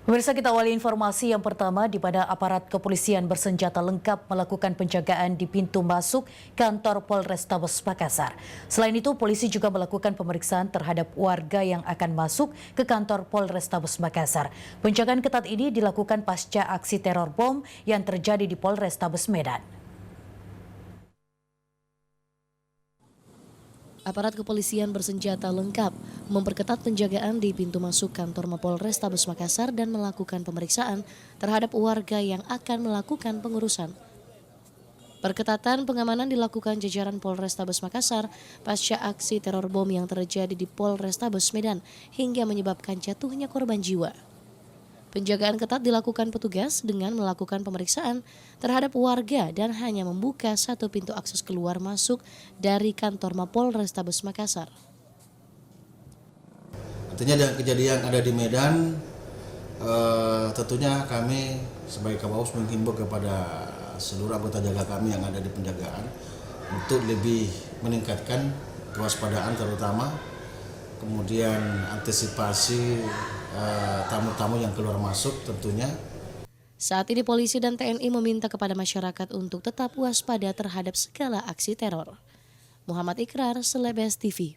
Pemirsa, kita awali informasi yang pertama di mana aparat kepolisian bersenjata lengkap melakukan penjagaan di pintu masuk kantor Polrestabes Makassar. Selain itu, polisi juga melakukan pemeriksaan terhadap warga yang akan masuk ke kantor Polrestabes Makassar. Penjagaan ketat ini dilakukan pasca aksi teror bom yang terjadi di Polrestabes Medan. Aparat kepolisian bersenjata lengkap memperketat penjagaan di pintu masuk kantor Mapolrestabes Makassar dan melakukan pemeriksaan terhadap warga yang akan melakukan pengurusan. Perketatan pengamanan dilakukan jajaran Polrestabes Makassar pasca aksi teror bom yang terjadi di Polrestabes Medan hingga menyebabkan jatuhnya korban jiwa. Penjagaan ketat dilakukan petugas dengan melakukan pemeriksaan terhadap warga dan hanya membuka satu pintu akses keluar masuk dari kantor Mapolrestabes Makassar. Artinya dengan kejadian ada di Medan, tentunya kami sebagai Kabawus menghimbau kepada seluruh anggota jaga kami yang ada di penjagaan untuk lebih meningkatkan kewaspadaan terutama, kemudian antisipasi tamu-tamu yang keluar masuk tentunya. Saat ini polisi dan TNI meminta kepada masyarakat untuk tetap waspada terhadap segala aksi teror. Muhammad Ikrar, Selebes TV.